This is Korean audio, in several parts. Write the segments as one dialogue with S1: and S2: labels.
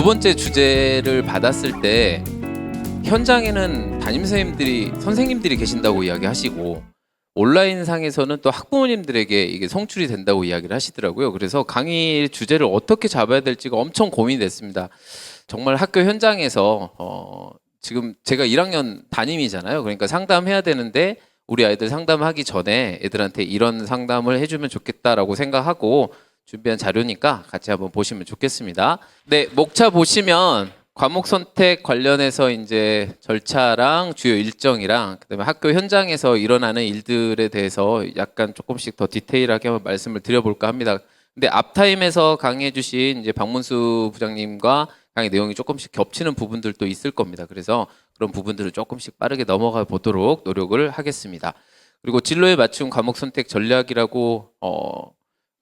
S1: 번째 주제를 받았을 때 현장에는 선생님들이 계신다고 이야기하시고 온라인상에서는 또 학부모님들에게 이게 송출이 된다고 이야기를 하시더라고요. 그래서 강의 주제를 어떻게 잡아야 될지가 엄청 고민이 됐습니다. 정말 학교 현장에서 지금 제가 1학년 담임이잖아요. 그러니까 상담해야 되는데 우리 아이들 상담하기 전에 애들한테 이런 상담을 해주면 좋겠다라고 생각하고 준비한 자료니까 같이 한번 보시면 좋겠습니다. 네, 목차 보시면 과목 선택 관련해서 이제 절차랑 주요 일정이랑 그다음에 학교 현장에서 일어나는 일들에 대해서 약간 조금씩 더 디테일하게 한번 말씀을 드려볼까 합니다. 근데 앞타임에서 강의해 주신 이제 박문수 부장님과 강의 내용이 조금씩 겹치는 부분들도 있을 겁니다. 그래서 그런 부분들을 조금씩 빠르게 넘어가 보도록 노력을 하겠습니다. 그리고 진로에 맞춘 과목 선택 전략이라고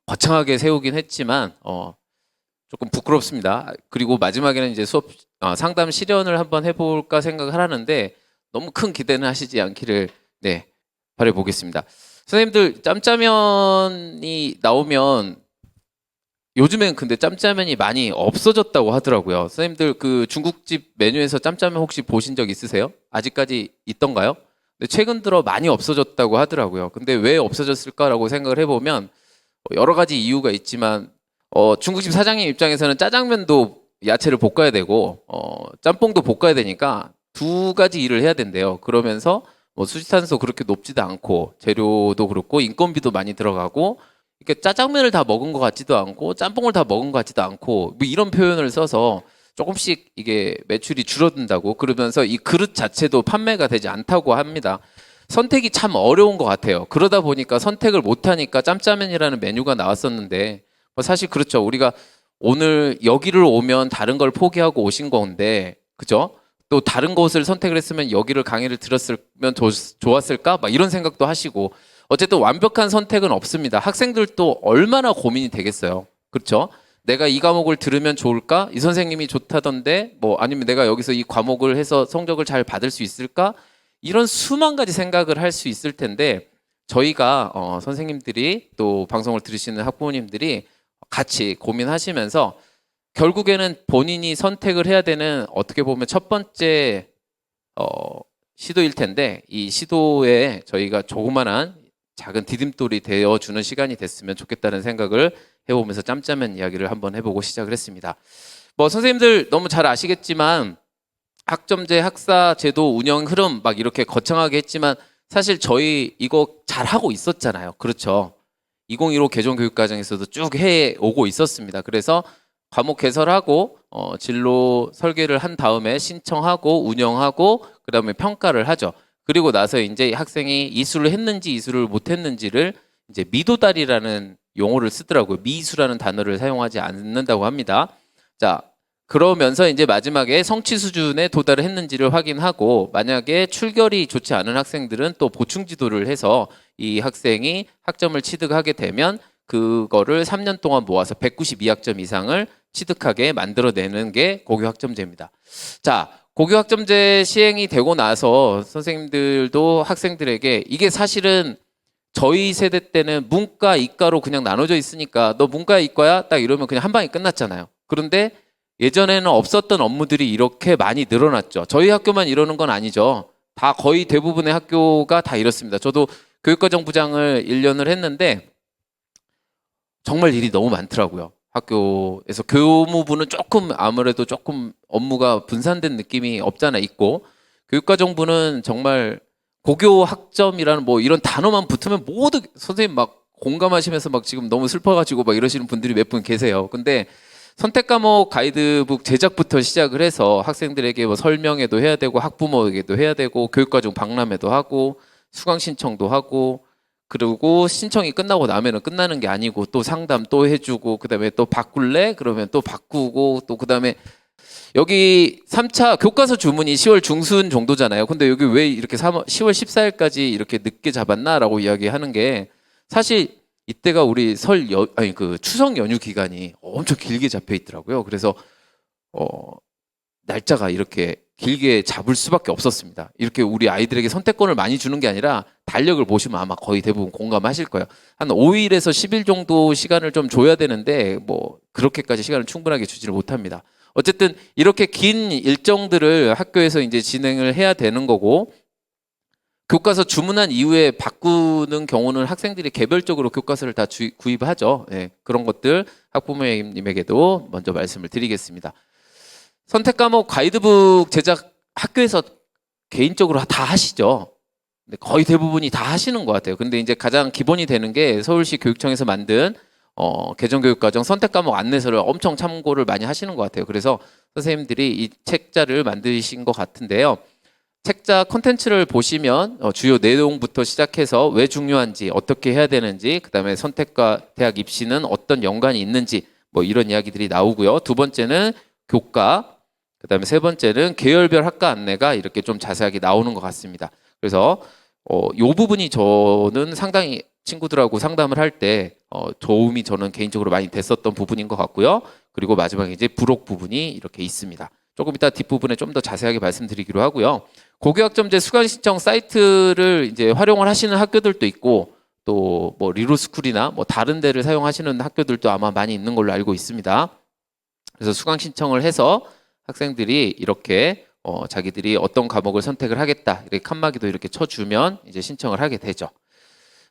S1: 거창하게 세우긴 했지만 조금 부끄럽습니다. 그리고 마지막에는 이제 수업 상담 실현을 한번 해볼까 생각을 하는데 너무 큰 기대는 하시지 않기를 바라보겠습니다. 선생님들 짬짜면이 나오면 요즘엔 근데 짬짜면이 많이 없어졌다고 하더라고요. 선생님들 그 중국집 메뉴에서 짬짜면 혹시 보신 적 있으세요? 아직까지 있던가요? 근데 최근 들어 많이 없어졌다고 하더라고요. 근데 왜 없어졌을까라고 생각을 해보면 여러 가지 이유가 있지만 중국집 사장님 입장에서는 짜장면도 야채를 볶아야 되고 짬뽕도 볶아야 되니까 두 가지 일을 해야 된대요. 그러면서 뭐 수지탄소 그렇게 높지도 않고 재료도 그렇고 인건비도 많이 들어가고 이렇게 짜장면을 다 먹은 것 같지도 않고 짬뽕을 다 먹은 것 같지도 않고 뭐 이런 표현을 써서 조금씩 이게 매출이 줄어든다고 그러면서 이 그릇 자체도 판매가 되지 않다고 합니다. 선택이 참 어려운 것 같아요. 그러다 보니까 선택을 못하니까 짬짜면이라는 메뉴가 나왔었는데 사실 그렇죠. 우리가 오늘 여기를 오면 다른 걸 포기하고 오신 건데 그죠? 또 다른 곳을 선택을 했으면 여기를 강의를 들었으면 좋았을까? 막 이런 생각도 하시고 어쨌든 완벽한 선택은 없습니다. 학생들도 얼마나 고민이 되겠어요. 그렇죠? 내가 이 과목을 들으면 좋을까? 이 선생님이 좋다던데 뭐 아니면 내가 여기서 이 과목을 해서 성적을 잘 받을 수 있을까? 이런 수만 가지 생각을 할 수 있을 텐데 저희가 선생님들이 또 방송을 들으시는 학부모님들이 같이 고민하시면서 결국에는 본인이 선택을 해야 되는 어떻게 보면 첫 번째 시도일 텐데 이 시도에 저희가 조그만한 작은 디딤돌이 되어주는 시간이 됐으면 좋겠다는 생각을 해보면서 짬짜면 이야기를 한번 해보고 시작을 했습니다. 뭐 선생님들 너무 잘 아시겠지만 학점제, 학사 제도 운영 흐름 막 이렇게 거창하게 했지만 사실 저희 이거 잘 하고 있었잖아요. 그렇죠? 2015 개정교육과정에서도 쭉 해오고 있었습니다. 그래서 과목 개설하고 진로 설계를 한 다음에 신청하고 운영하고 그 다음에 평가를 하죠. 그리고 나서 이제 학생이 이수를 했는지 이수를 못했는지를 이제 미도달이라는 용어를 쓰더라고요. 미수라는 단어를 사용하지 않는다고 합니다. 자, 그러면서 이제 마지막에 성취 수준에 도달을 했는지를 확인하고 만약에 출결이 좋지 않은 학생들은 또 보충 지도를 해서 이 학생이 학점을 취득하게 되면 그거를 3년 동안 모아서 192학점 이상을 취득하게 만들어내는 게 고교학점제입니다. 자, 고교학점제 시행이 되고 나서 선생님들도 학생들에게 이게 사실은 저희 세대 때는 문과, 이과로 그냥 나눠져 있으니까 너 문과야, 이과야? 딱 이러면 그냥 한 방에 끝났잖아요. 그런데 예전에는 없었던 업무들이 이렇게 많이 늘어났죠. 저희 학교만 이러는 건 아니죠. 다 거의 대부분의 학교가 다 이렇습니다. 저도 교육과정부장을 1년을 했는데 정말 일이 너무 많더라고요. 학교에서 교무부는 조금 아무래도 조금 업무가 분산된 느낌이 없잖아 있고 교육과정부는 정말 고교학점이라는 뭐 이런 단어만 붙으면 모두 선생님 막 공감하시면서 막 지금 너무 슬퍼가지고 막 이러시는 분들이 몇 분 계세요. 근데 선택 과목 가이드북 제작부터 시작을 해서 학생들에게 뭐 설명회도 해야 되고 학부모에게도 해야 되고 교육과정 박람회도 하고 수강 신청도 하고 그리고 신청이 끝나고 나면은 끝나는 게 아니고 또 상담 또 해주고 그다음에 또 바꿀래? 그러면 또 바꾸고 또 그다음에 여기 3차 교과서 주문이 10월 중순 정도잖아요. 근데 여기 왜 이렇게 10월 14일까지 이렇게 늦게 잡았나라고 이야기하는 게 사실 이때가 우리 그 추석 연휴 기간이 엄청 길게 잡혀 있더라고요. 그래서 날짜가 이렇게 길게 잡을 수밖에 없었습니다. 이렇게 우리 아이들에게 선택권을 많이 주는 게 아니라 달력을 보시면 아마 거의 대부분 공감하실 거예요. 한 5일에서 10일 정도 시간을 좀 줘야 되는데 뭐 그렇게까지 시간을 충분하게 주지를 못합니다. 어쨌든 이렇게 긴 일정들을 학교에서 이제 진행을 해야 되는 거고, 교과서 주문한 이후에 바꾸는 경우는 학생들이 개별적으로 교과서를 다 구입하죠. 예, 그런 것들 학부모님에게도 먼저 말씀을 드리겠습니다. 선택 과목 가이드북 제작 학교에서 개인적으로 다 하시죠. 근데 거의 대부분이 다 하시는 것 같아요. 근데 이제 가장 기본이 되는 게 서울시 교육청에서 만든 개정교육과정 선택 과목 안내서를 엄청 참고를 많이 하시는 것 같아요. 그래서 선생님들이 이 책자를 만드신 것 같은데요. 책자 콘텐츠를 보시면 주요 내용부터 시작해서 왜 중요한지, 어떻게 해야 되는지, 그다음에 선택과 대학 입시는 어떤 연관이 있는지 뭐 이런 이야기들이 나오고요. 두 번째는 교과, 그다음에 세 번째는 계열별 학과 안내가 이렇게 좀 자세하게 나오는 것 같습니다. 그래서 이 부분이 저는 상당히 친구들하고 상담을 할 때 도움이 저는 개인적으로 많이 됐었던 부분인 것 같고요. 그리고 마지막에 이제 부록 부분이 이렇게 있습니다. 조금 이따 뒷부분에 좀 더 자세하게 말씀드리기로 하고요. 고교학점제 수강 신청 사이트를 이제 활용을 하시는 학교들도 있고, 또 뭐 리로스쿨이나 뭐 다른 데를 사용하시는 학교들도 아마 많이 있는 걸로 알고 있습니다. 그래서 수강 신청을 해서 학생들이 이렇게 자기들이 어떤 과목을 선택을 하겠다 이렇게 칸막이도 이렇게 쳐주면 이제 신청을 하게 되죠.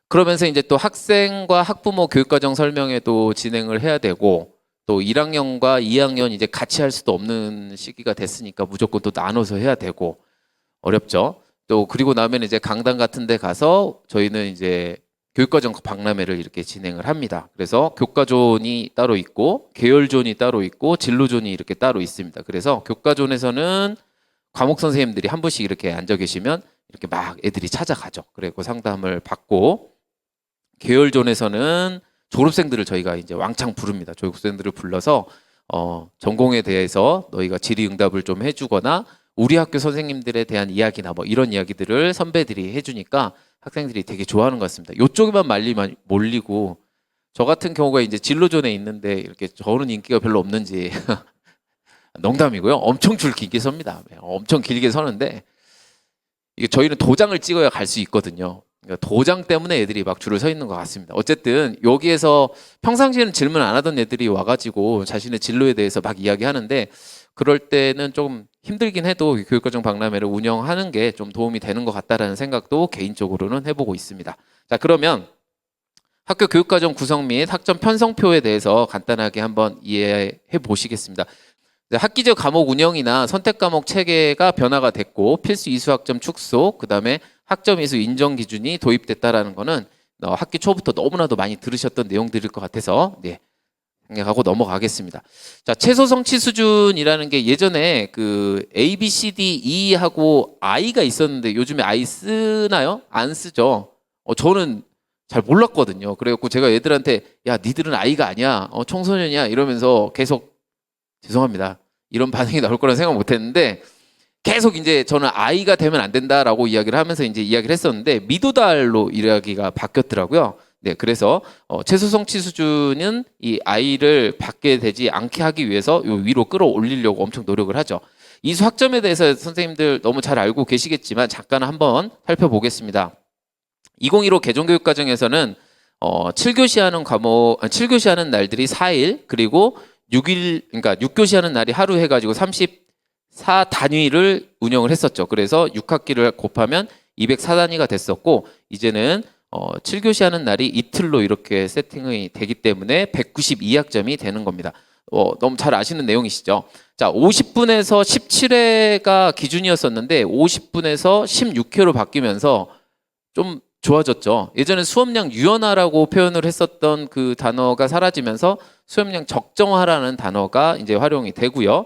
S1: 그러면서 이제 또 학생과 학부모 교육과정 설명회도 진행을 해야 되고, 또 1학년과 2학년 이제 같이 할 수도 없는 시기가 됐으니까 무조건 또 나눠서 해야 되고 어렵죠. 또 그리고 나면 이제 강당 같은 데 가서 저희는 이제 교육과정 박람회를 이렇게 진행을 합니다. 그래서 교과존이 따로 있고 계열존이 따로 있고 진로존이 이렇게 따로 있습니다. 그래서 교과존에서는 과목 선생님들이 한 분씩 이렇게 앉아 계시면 이렇게 막 애들이 찾아가죠. 그리고 상담을 받고, 계열존에서는 졸업생들을 저희가 이제 왕창 부릅니다. 졸업생들을 불러서 전공에 대해서 너희가 질의응답을 좀 해주거나 우리 학교 선생님들에 대한 이야기나 뭐 이런 이야기들을 선배들이 해주니까 학생들이 되게 좋아하는 것 같습니다. 이쪽에만 몰리고, 저 같은 경우가 이제 진로존에 있는데 이렇게 저는 인기가 별로 없는지 농담이고요. 엄청 줄 길게 섭니다. 엄청 길게 서는데 이게 저희는 도장을 찍어야 갈 수 있거든요. 그러니까 도장 때문에 애들이 막 줄을 서 있는 것 같습니다. 어쨌든 여기에서 평상시에는 질문 안 하던 애들이 와가지고 자신의 진로에 대해서 막 이야기하는데, 그럴 때는 좀 힘들긴 해도 교육과정 박람회를 운영하는 게 좀 도움이 되는 것 같다라는 생각도 개인적으로는 해보고 있습니다. 자, 그러면 학교 교육과정 구성 및 학점 편성표에 대해서 간단하게 한번 이해해 보시겠습니다. 학기제 과목 운영이나 선택 과목 체계가 변화가 됐고 필수 이수 학점 축소, 그다음에 학점 이수 인정 기준이 도입됐다라는 거는 학기 초부터 너무나도 많이 들으셨던 내용들일 것 같아서 생략하고 넘어가겠습니다. 자, 최소 성취 수준이라는 게 예전에 그 A, B, C, D, E 하고 I가 있었는데 요즘에 I 쓰나요? 안 쓰죠. 저는 잘 몰랐거든요. 그래갖고 제가 애들한테 야, 니들은 I가 아니야, 청소년이야 이러면서 계속, 죄송합니다, 이런 반응이 나올 거라는 생각 못했는데, 계속 이제 저는 아이가 되면 안 된다라고 이야기를 하면서 이제 이야기를 했었는데 미도달로 이야기가 바뀌었더라고요. 네, 그래서 최소 성취 수준은 이 아이를 받게 되지 않게 하기 위해서 요 위로 끌어올리려고 엄청 노력을 하죠. 이수 학점에 대해서 선생님들 너무 잘 알고 계시겠지만 잠깐 한번 살펴보겠습니다. 2015 개정교육과정에서는 7교시 하는 과목, 7교시 하는 날들이 4일, 그리고 6일, 그러니까 6교시 하는 날이 하루 해가지고 34단위를 운영을 했었죠. 그래서 6학기를 곱하면 204단위가 됐었고, 이제는 7교시 하는 날이 이틀로 이렇게 세팅이 되기 때문에 192학점이 되는 겁니다. 너무 잘 아시는 내용이시죠. 자, 50분에서 17회가 기준이었었는데 50분에서 16회로 바뀌면서 좀 좋아졌죠. 예전에 수업량 유연화라고 표현을 했었던 그 단어가 사라지면서 수업량 적정화라는 단어가 이제 활용이 되고요.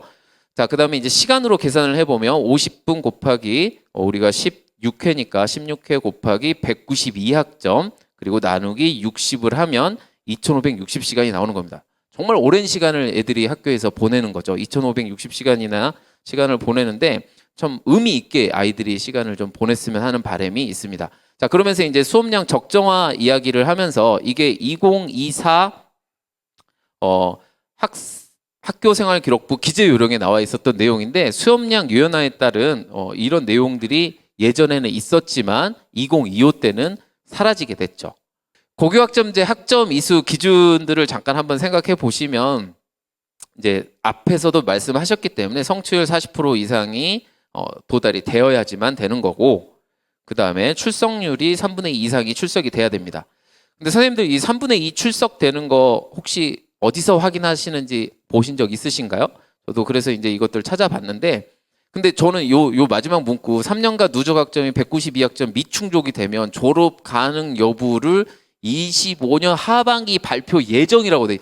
S1: 자, 그 다음에 이제 시간으로 계산을 해보면 50분 곱하기 우리가 16회니까 16회 곱하기 192학점, 그리고 나누기 60을 하면 2560시간이 나오는 겁니다. 정말 오랜 시간을 애들이 학교에서 보내는 거죠. 2560시간이나 시간을 보내는데 참 의미 있게 아이들이 시간을 좀 보냈으면 하는 바람이 있습니다. 자, 그러면서 이제 수업량 적정화 이야기를 하면서 이게 2024 학교생활 기록부 기재 요령에 나와 있었던 내용인데, 수업량 유연화에 따른 이런 내용들이 예전에는 있었지만 2025 때는 사라지게 됐죠. 고교학점제 학점 이수 기준들을 잠깐 한번 생각해 보시면 이제 앞에서도 말씀하셨기 때문에 성취율 40% 이상이 도달이 되어야지만 되는 거고, 그 다음에 출석률이 3분의 2 이상이 출석이 돼야 됩니다. 근데 선생님들 이 3분의 2 출석되는 거 혹시 어디서 확인하시는지 보신 적 있으신가요? 저도 그래서 이제 이것들 찾아봤는데, 근데 저는 요 마지막 문구 3년간 누적 학점이 192학점 미충족이 되면 졸업 가능 여부를 25년 하반기 발표 예정이라고 돼.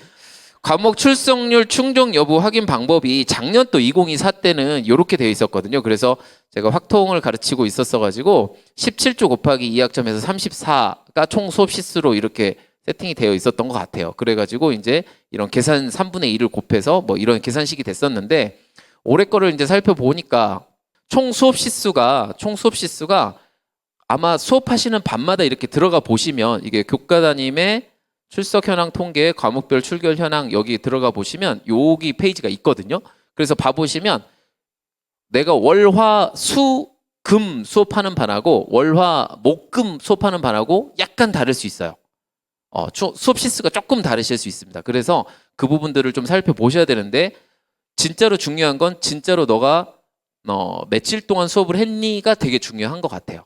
S1: 과목 출석률 충족 여부 확인 방법이 작년 또 2024 때는 이렇게 되어 있었거든요. 그래서 제가 확통을 가르치고 있었어 가지고 17조 곱하기 2학점에서 34가 총 수업 시수로 이렇게 세팅이 되어 있었던 것 같아요. 그래가지고 이제 이런 계산 3분의 2를 곱해서 뭐 이런 계산식이 됐었는데, 올해 거를 이제 살펴보니까 총 수업 시수가 아마 수업하시는 반마다 이렇게 들어가 보시면 이게 교과 담임의 출석 현황 통계, 과목별 출결 현황 여기 들어가 보시면 여기 페이지가 있거든요. 그래서 봐보시면 내가 월화 수 금 수업하는 반하고 월화 목금 수업하는 반하고 약간 다를 수 있어요. 수업 시수가 조금 다르실 수 있습니다. 그래서 그 부분들을 좀 살펴보셔야 되는데, 진짜로 중요한 건 진짜로 너가 며칠 동안 수업을 했니가 되게 중요한 것 같아요.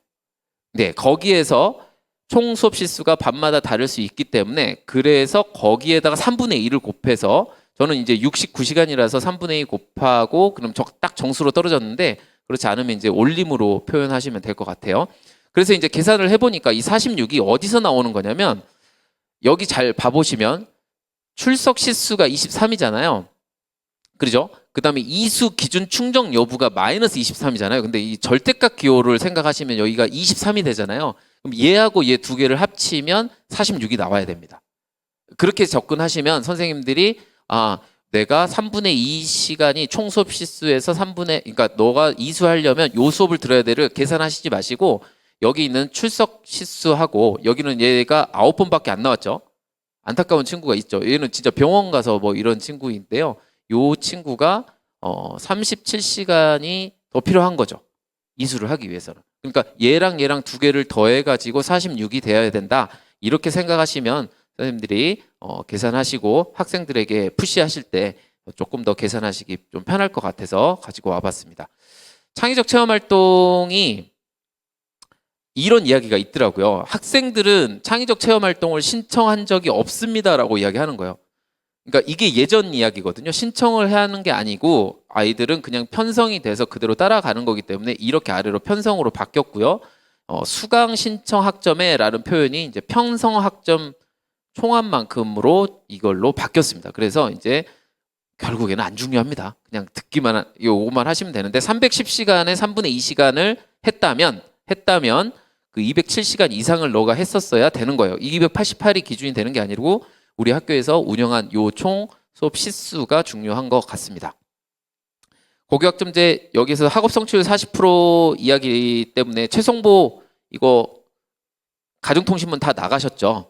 S1: 네, 거기에서 총 수업 시수가 반마다 다를 수 있기 때문에, 그래서 거기에다가 3분의 2를 곱해서, 저는 이제 69시간이라서 3분의 2 곱하고 그럼 딱 정수로 떨어졌는데, 그렇지 않으면 이제 올림으로 표현하시면 될 것 같아요. 그래서 이제 계산을 해보니까 이 46이 어디서 나오는 거냐면, 여기 잘 봐보시면 출석 시수가 23이잖아요. 그죠? 그 다음에 이수 기준 충족 여부가 마이너스 23이잖아요. 근데 이 절대값 기호를 생각하시면 여기가 23이 되잖아요. 그럼 얘하고 얘 두 개를 합치면 46이 나와야 됩니다. 그렇게 접근하시면 선생님들이 내가 3분의 2 시간이 총 수업 시수에서 그러니까 너가 이수하려면 요 수업을 들어야 되를 계산하시지 마시고, 여기 있는 출석 시수하고, 여기는 얘가 9번밖에 안 나왔죠. 안타까운 친구가 있죠. 얘는 진짜 병원 가서 뭐 이런 친구인데요. 요 친구가 37시간이 더 필요한 거죠. 이수를 하기 위해서는. 그러니까 얘랑 두 개를 더해가지고 46이 되어야 된다. 이렇게 생각하시면 선생님들이 계산하시고 학생들에게 푸시하실 때 조금 더 계산하시기 좀 편할 것 같아서 가지고 와봤습니다. 창의적 체험활동이 이런 이야기가 있더라고요. 학생들은 창의적 체험활동을 신청한 적이 없습니다라고 이야기하는 거예요. 그러니까 이게 예전 이야기거든요. 신청을 해야 하는 게 아니고 아이들은 그냥 편성이 돼서 그대로 따라가는 거기 때문에 이렇게 아래로 편성으로 바뀌었고요. 수강 신청 학점에 라는 표현이 이제 편성 학점 총합만큼으로 이걸로 바뀌었습니다. 그래서 이제 결국에는 안 중요합니다. 그냥 듣기만 요거만 하시면 되는데, 310시간에 3분의 2시간을 했다면 그 207시간 이상을 너가 했었어야 되는 거예요. 288이 기준이 되는 게 아니고 우리 학교에서 운영한 요 총 수업 시수가 중요한 것 같습니다. 고교학점제 여기서 학업 성취율 40% 이야기 때문에 최성보 이거 가정통신문 다 나가셨죠.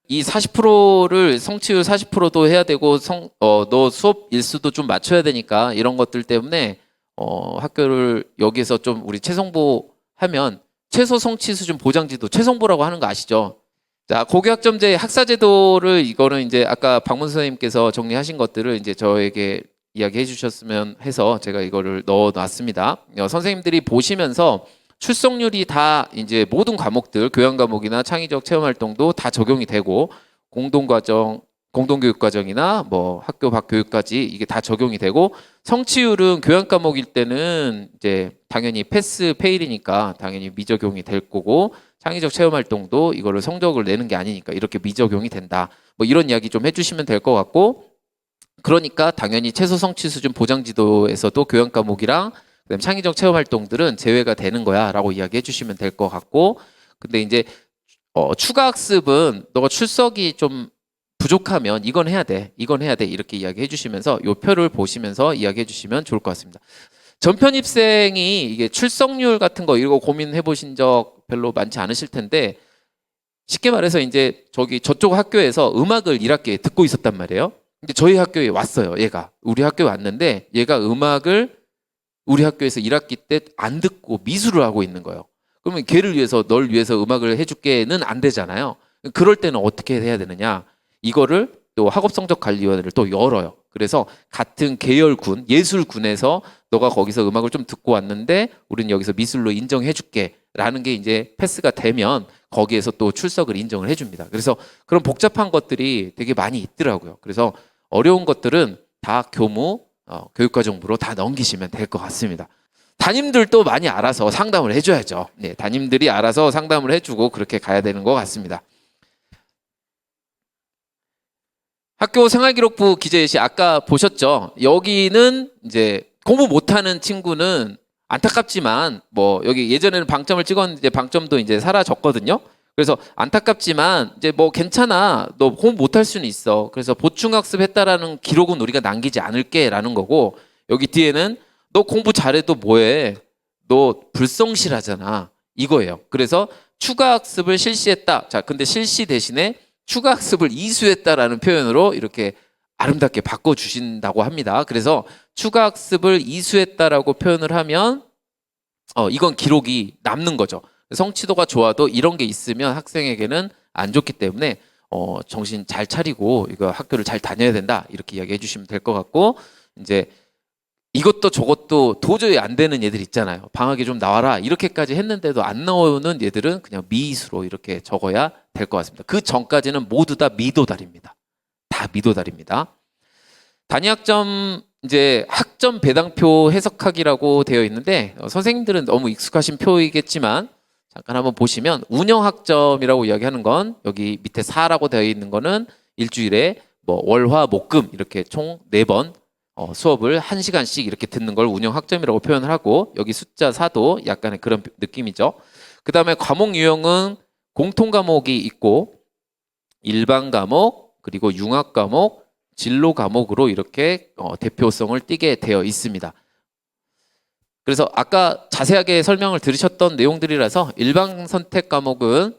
S1: 이 40%를 성취율 40%도 해야 되고 너 수업 일수도 좀 맞춰야 되니까 이런 것들 때문에 학교를 여기서 좀 우리 최성보 하면 최소 성취 수준 보장지도 최성보라고 하는 거 아시죠? 자, 고교학점제 학사제도를 이거는 이제 아까 박문 선생님께서 정리하신 것들을 이제 저에게 이야기해 주셨으면 해서 제가 이거를 넣어 놨습니다. 선생님들이 보시면서 출석률이 다 이제 모든 과목들, 교양 과목이나 창의적 체험 활동도 다 적용이 되고, 공동교육 과정이나 뭐 학교 밖 교육까지 이게 다 적용이 되고, 성취율은 교양 과목일 때는 이제 당연히 패스 페일이니까 당연히 미적용이 될 거고, 창의적 체험 활동도 이거를 성적을 내는 게 아니니까 이렇게 미적용이 된다. 뭐 이런 이야기 좀 해주시면 될 것 같고, 그러니까 당연히 최소 성취 수준 보장지도에서도 교양 과목이랑 그다음 창의적 체험 활동들은 제외가 되는 거야라고 이야기해 주시면 될 것 같고, 근데 이제 추가 학습은 너가 출석이 좀 부족하면 이건 해야 돼 이렇게 이야기해 주시면서 요 표를 보시면서 이야기해 주시면 좋을 것 같습니다. 전편입생이 이게 출석률 같은 거 이거 고민해 보신 적 별로 많지 않으실 텐데, 쉽게 말해서 이제 저쪽 학교에서 음악을 1학기에 듣고 있었단 말이에요. 근데 저희 학교에 왔어요. 얘가 우리 학교에 왔는데 얘가 음악을 우리 학교에서 1학기 때 안 듣고 미술을 하고 있는 거예요. 그러면 걔를 위해서 널 위해서 음악을 해줄게는 안 되잖아요. 그럴 때는 어떻게 해야 되느냐? 이거를 또 학업성적관리위원회를 또 열어요. 그래서 같은 계열군, 예술군에서 너가 거기서 음악을 좀 듣고 왔는데 우리는 여기서 미술로 인정해줄게 라는 게 이제 패스가 되면 거기에서 또 출석을 인정을 해줍니다. 그래서 그런 복잡한 것들이 되게 많이 있더라고요. 그래서 어려운 것들은 다 교무, 교육과정부로 다 넘기시면 될 것 같습니다. 담임들도 많이 알아서 상담을 해줘야죠. 네, 담임들이 알아서 상담을 해주고 그렇게 가야 되는 것 같습니다. 학교 생활기록부 기재예시 아까 보셨죠? 여기는 이제 공부 못하는 친구는 안타깝지만 뭐 여기 예전에는 방점을 찍었는데 방점도 이제 사라졌거든요. 그래서 안타깝지만 이제 뭐 괜찮아. 너 공부 못할 수는 있어. 그래서 보충학습했다라는 기록은 우리가 남기지 않을게라는 거고 여기 뒤에는 너 공부 잘해도 뭐해? 너 불성실하잖아. 이거예요. 그래서 추가학습을 실시했다. 자, 근데 실시 대신에 추가학습을 이수했다라는 표현으로 이렇게 아름답게 바꿔주신다고 합니다. 그래서 추가학습을 이수했다라고 표현을 하면 이건 기록이 남는 거죠. 성취도가 좋아도 이런 게 있으면 학생에게는 안 좋기 때문에 정신 잘 차리고 이거 학교를 잘 다녀야 된다 이렇게 이야기해 주시면 될 것 같고 이제 이것도 저것도 도저히 안 되는 얘들 있잖아요. 방학에 좀 나와라 이렇게까지 했는데도 안 나오는 얘들은 그냥 미수로 이렇게 적어야 될 것 같습니다. 그 전까지는 모두 다 미도달입니다. 다 미도달입니다. 단위학점 이제 학점 배당표 해석하기라고 되어 있는데 선생님들은 너무 익숙하신 표이겠지만 잠깐 한번 보시면 운영학점이라고 이야기하는 건 여기 밑에 4라고 되어 있는 거는 일주일에 뭐 월화 목금 이렇게 총 4번 수업을 1시간씩 이렇게 듣는 걸 운영학점이라고 표현을 하고 여기 숫자 4도 약간의 그런 느낌이죠. 그 다음에 과목 유형은 공통 과목이 있고 일반 과목 그리고 융합 과목 진로 과목으로 이렇게 대표성을 띠게 되어 있습니다. 그래서 아까 자세하게 설명을 들으셨던 내용들이라서 일반 선택 과목은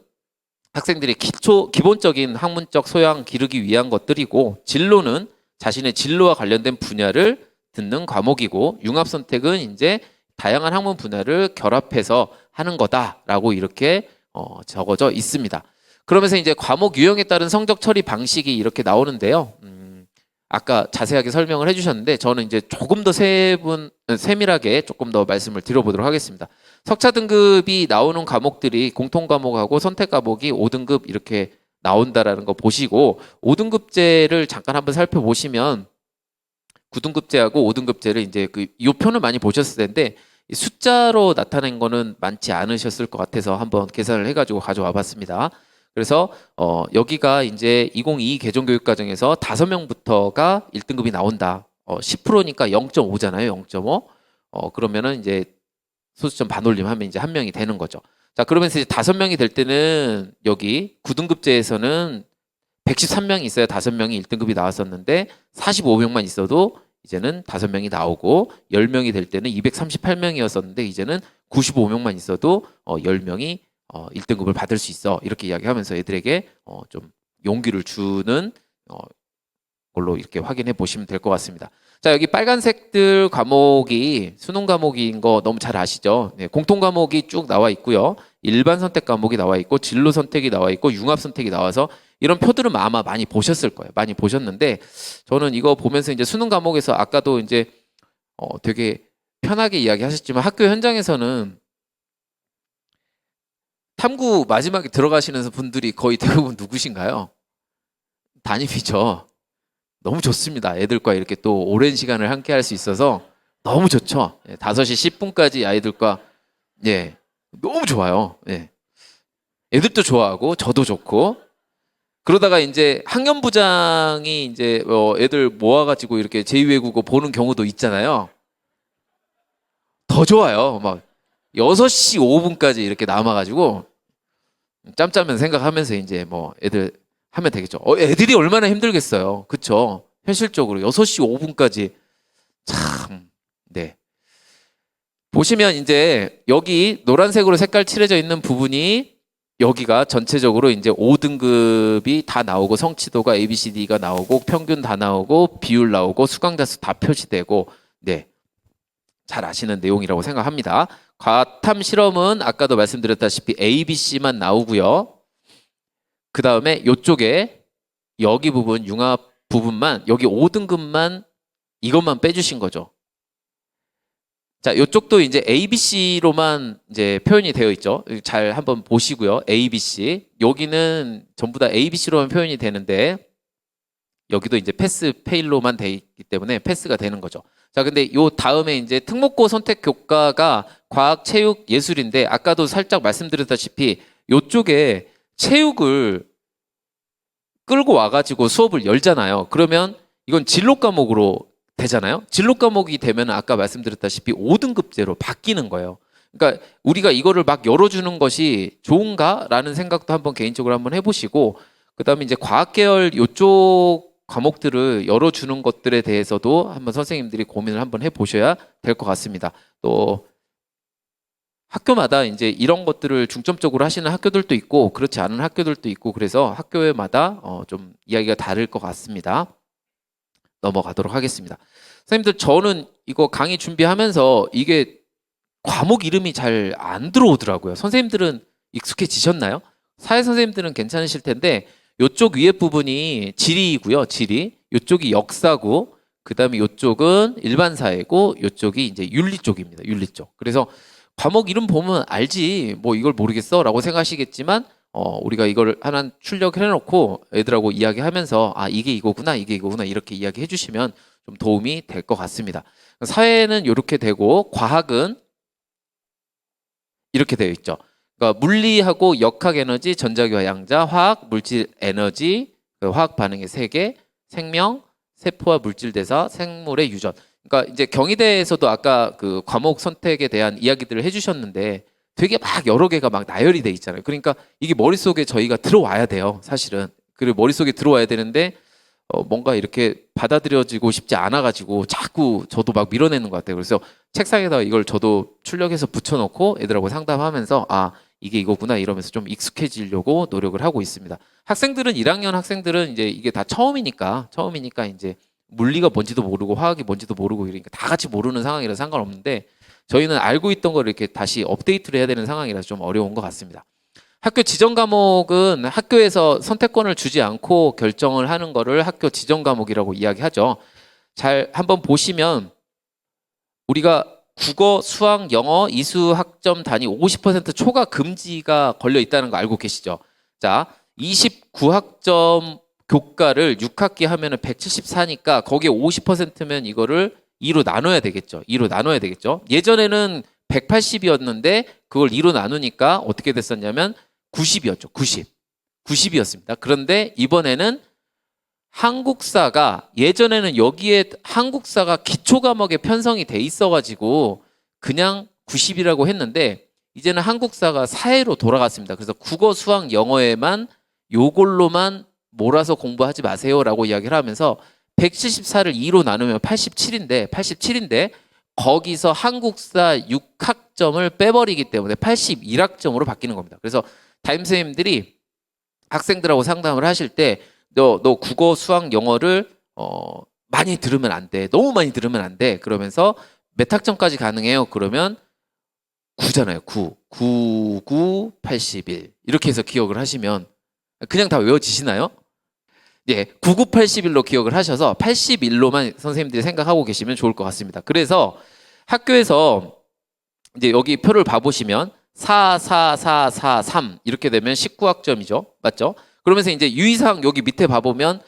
S1: 학생들이 기본적인 학문적 소양 기르기 위한 것들이고 진로는 자신의 진로와 관련된 분야를 듣는 과목이고 융합 선택은 이제 다양한 학문 분야를 결합해서 하는 거다라고 이렇게 적어져 있습니다. 그러면서 이제 과목 유형에 따른 성적 처리 방식이 이렇게 나오는데요. 아까 자세하게 설명을 해주셨는데 저는 이제 조금 더 세밀하게 조금 더 말씀을 드려보도록 하겠습니다. 석차 등급이 나오는 과목들이 공통 과목하고 선택 과목이 5등급 이렇게 나온다라는 거 보시고 5등급제를 잠깐 한번 살펴보시면 9등급제하고 5등급제를 이제 이 표는 많이 보셨을 텐데 숫자로 나타낸 거는 많지 않으셨을 것 같아서 한번 계산을 해가지고 가져와 봤습니다. 그래서 여기가 이제 2022 개정교육과정에서 5명부터가 1등급이 나온다. 10%니까 0.5잖아요. 0.5. 그러면은 이제 소수점 반올림 하면 이제 1명이 되는 거죠. 자, 그러면서 이제 5명이 될 때는 여기 9등급제에서는 113명이 있어야 5명이 1등급이 나왔었는데 45명만 있어도 이제는 5명이 나오고 10명이 될 때는 238명이었었는데 이제는 95명만 있어도 10명이 1등급을 받을 수 있어 이렇게 이야기하면서 애들에게 좀 용기를 주는 걸로 이렇게 확인해 보시면 될 것 같습니다. 자, 여기 빨간색들 과목이 수능 과목인 거 너무 잘 아시죠? 네, 공통 과목이 쭉 나와 있고요. 일반 선택 과목이 나와 있고 진로 선택이 나와 있고 융합 선택이 나와서 이런 표들은 아마 많이 보셨을 거예요. 많이 보셨는데 저는 이거 보면서 이제 수능 과목에서 아까도 이제 되게 편하게 이야기하셨지만 학교 현장에서는 탐구 마지막에 들어가시는 분들이 거의 대부분 누구신가요? 담임이죠. 너무 좋습니다. 애들과 이렇게 또 오랜 시간을 함께 할 수 있어서 너무 좋죠. 5시 10분까지 아이들과 너무 좋아요. 애들도 좋아하고 저도 좋고 그러다가 이제 학년부장이 이제 애들 모아가지고 이렇게 제2외국어 보는 경우도 있잖아요. 더 좋아요. 막 6시 5분까지 이렇게 남아가지고 짬짜면 생각하면서 이제 뭐 애들 하면 되겠죠. 애들이 얼마나 힘들겠어요. 그쵸? 현실적으로 6시 5분까지 참, 보시면 이제 여기 노란색으로 색깔 칠해져 있는 부분이 여기가 전체적으로 이제 5등급이 다 나오고 성취도가 ABCD가 나오고 평균 다 나오고 비율 나오고 수강자 수 다 표시되고 잘 아시는 내용이라고 생각합니다. 과탐 실험은 아까도 말씀드렸다시피 ABC만 나오고요. 그 다음에 이쪽에 여기 부분 융합 부분만 여기 5등급만 이것만 빼주신 거죠. 자, 이쪽도 이제 ABC로만 이제 표현이 되어 있죠. 잘 한번 보시고요. ABC. 여기는 전부 다 ABC로만 표현이 되는데 여기도 이제 패스 페일로만 돼 있기 때문에 패스가 되는 거죠. 자, 근데 요 다음에 이제 특목고 선택 교과가 과학, 체육, 예술인데 아까도 살짝 말씀드렸다시피 요쪽에 체육을 끌고 와가지고 수업을 열잖아요. 그러면 이건 진로 과목으로 되잖아요. 진로 과목이 되면 아까 말씀드렸다시피 5등급제로 바뀌는 거예요. 그러니까 우리가 이거를 막 열어주는 것이 좋은가라는 생각도 한번 개인적으로 한번 해보시고, 그다음에 이제 과학 계열 요쪽 과목들을 열어주는 것들에 대해서도 한번 선생님들이 고민을 한번 해보셔야 될 것 같습니다. 또 학교마다 이제 이런 것들을 중점적으로 하시는 학교들도 있고 그렇지 않은 학교들도 있고 그래서 학교마다 좀 이야기가 다를 것 같습니다. 넘어가도록 하겠습니다. 선생님들, 저는 이거 강의 준비하면서 이게 과목 이름이 잘 안 들어오더라고요. 선생님들은 익숙해지셨나요? 사회 선생님들은 괜찮으실 텐데 이쪽 위에 부분이 지리이고요. 지리. 이쪽이 역사고 그다음에 이쪽은 일반 사회고 이쪽이 이제 윤리 쪽입니다. 윤리 쪽. 그래서 과목 이름 보면 알지 뭐 이걸 모르겠어 라고 생각하시겠지만 우리가 이걸 하나 출력을 해놓고 애들하고 이야기하면서 아 이게 이거구나 이게 이거구나 이렇게 이야기해 주시면 좀 도움이 될 것 같습니다. 사회는 이렇게 되고 과학은 이렇게 되어 있죠. 그러니까 물리하고 역학 에너지, 전자기화 양자, 화학, 물질 에너지, 화학 반응의 세계, 생명, 세포와 물질 대사, 생물의 유전. 그러니까 이제 경희대에서도 아까 그 과목 선택에 대한 이야기들을 해주셨는데 되게 막 여러 개가 막 나열이 돼 있잖아요. 그러니까 이게 머릿속에 저희가 들어와야 돼요, 사실은. 그리고 머릿속에 들어와야 되는데 뭔가 이렇게 받아들여지고 싶지 않아가지고 자꾸 저도 막 밀어내는 것 같아요. 그래서 책상에다 이걸 저도 출력해서 붙여놓고 애들하고 상담하면서 아 이게 이거구나 이러면서 좀 익숙해지려고 노력을 하고 있습니다. 학생들은 1학년 학생들은 이제 이게 다 처음이니까 이제 물리가 뭔지도 모르고 화학이 뭔지도 모르고 이러니까 다 같이 모르는 상황이라 상관없는데 저희는 알고 있던 걸 이렇게 다시 업데이트를 해야 되는 상황이라서 좀 어려운 것 같습니다. 학교 지정 과목은 학교에서 선택권을 주지 않고 결정을 하는 거를 학교 지정 과목이라고 이야기하죠. 잘 한번 보시면 우리가 국어, 수학, 영어, 이수 학점 단위 50% 초과 금지가 걸려 있다는 거 알고 계시죠? 자, 29학점 교과를 6학기 하면은 174니까 거기에 50%면 이거를 2로 나눠야 되겠죠. 2로 나눠야 되겠죠. 예전에는 180이었는데 그걸 2로 나누니까 어떻게 됐었냐면 90이었죠. 90. 90이었습니다. 그런데 이번에는 한국사가 예전에는 여기에 한국사가 기초 과목에 편성이 돼 있어가지고 그냥 90이라고 했는데 이제는 한국사가 사회로 돌아갔습니다. 그래서 국어, 수학, 영어에만 요걸로만 몰아서 공부하지 마세요라고 이야기를 하면서 174를 2로 나누면 87인데 거기서 한국사 6학점을 빼버리기 때문에 81학점으로 바뀌는 겁니다. 그래서 담임선생님들이 학생들하고 상담을 하실 때 너 국어, 수학, 영어를 많이 들으면 안 돼. 너무 많이 들으면 안 돼. 그러면서 몇 학점까지 가능해요? 그러면 9잖아요. 9. 9, 9, 81. 이렇게 해서 기억을 하시면 그냥 다 외워지시나요? 예, 99, 81로 기억을 하셔서 81로만 선생님들이 생각하고 계시면 좋을 것 같습니다. 그래서 학교에서 이제 여기 표를 봐보시면 4, 4, 4, 4, 3 이렇게 되면 19학점이죠. 맞죠? 그러면서 이제 유의사항 여기 밑에 봐보면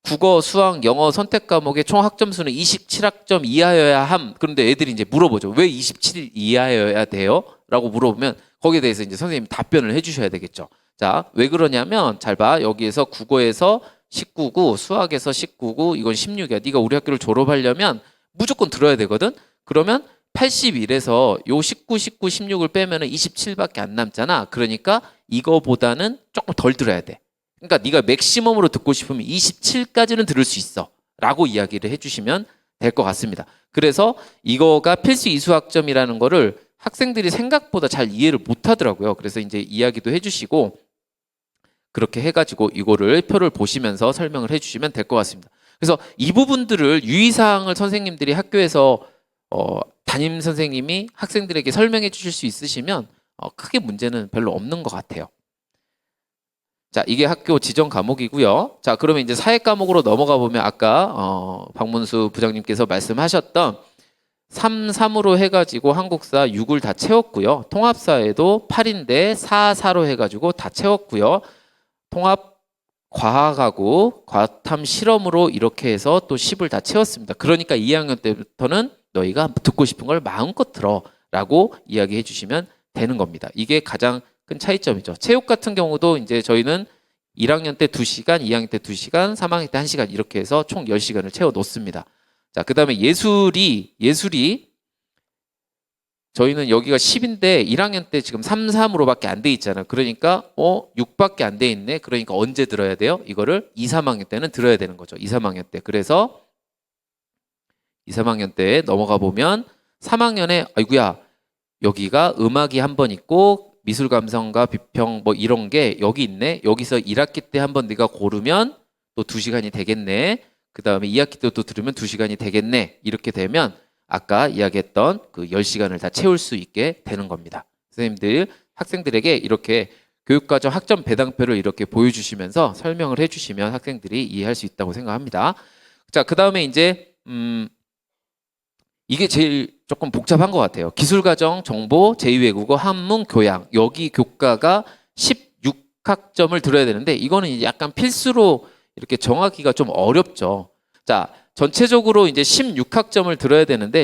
S1: 국어, 수학, 영어 선택 과목의 총 학점수는 27학점 이하여야 함. 그런데 애들이 이제 물어보죠. 왜 27 이하여야 돼요? 라고 물어보면 거기에 대해서 이제 선생님이 답변을 해주셔야 되겠죠. 자, 왜 그러냐면 잘 봐. 여기에서 국어에서 19구, 수학에서 19구, 이건 16이야. 네가 우리 학교를 졸업하려면 무조건 들어야 되거든. 그러면 81에서 요 19, 19, 16을 빼면 27밖에 안 남잖아. 그러니까 이거보다는 조금 덜 들어야 돼. 그러니까 네가 맥시멈으로 듣고 싶으면 27까지는 들을 수 있어 라고 이야기를 해주시면 될 것 같습니다. 그래서 이거가 필수 이수학점이라는 거를 학생들이 생각보다 잘 이해를 못 하더라고요. 그래서 이제 이야기도 해주시고 그렇게 해가지고 이거를 표를 보시면서 설명을 해주시면 될 것 같습니다. 그래서 이 부분들을 유의사항을 선생님들이 학교에서 담임 선생님이 학생들에게 설명해 주실 수 있으시면 크게 문제는 별로 없는 것 같아요. 자, 이게 학교 지정 과목이고요. 자, 그러면 이제 사회 과목으로 넘어가 보면 아까 박문수 부장님께서 말씀하셨던 3, 3으로 해가지고 한국사 6을 다 채웠고요. 통합사에도 8인데 4, 4로 해가지고 다 채웠고요. 통합 과학하고 과탐 실험으로 이렇게 해서 또 10을 다 채웠습니다. 그러니까 2학년 때부터는 너희가 듣고 싶은 걸 마음껏 들어라고 이야기해 주시면 되는 겁니다. 이게 가장 큰 차이점이죠. 체육 같은 경우도 이제 저희는 1학년 때 2시간, 2학년 때 2시간, 3학년 때 1시간 이렇게 해서 총 10시간을 채워 놓습니다. 자, 그다음에 예술이 저희는 여기가 10인데 1학년 때 지금 3, 3으로밖에 안 돼 있잖아요. 그러니까 6밖에 안 돼 있네. 그러니까 언제 들어야 돼요? 이거를 2, 3학년 때는 들어야 되는 거죠. 2, 3학년 때. 그래서 2, 3학년 때 넘어가 보면 3학년에 아이고야 여기가 음악이 한 번 있고 미술 감성과 비평 뭐 이런 게 여기 있네. 여기서 1학기 때 한번 네가 고르면 또 2시간이 되겠네. 그다음에 2학기 때 또 들으면 2시간이 되겠네. 이렇게 되면 아까 이야기했던 그 10시간을 다 채울 수 있게 되는 겁니다. 선생님들 학생들에게 이렇게 교육과정 학점 배당표를 이렇게 보여주시면서 설명을 해주시면 학생들이 이해할 수 있다고 생각합니다. 자, 그 다음에 이제 이게 제일 조금 복잡한 것 같아요. 기술과정, 정보, 제2외국어, 한문, 교양 여기 교과가 16학점을 들어야 되는데 이거는 이제 약간 필수로 이렇게 정하기가 좀 어렵죠. 자, 전체적으로 이제 16학점을 들어야 되는데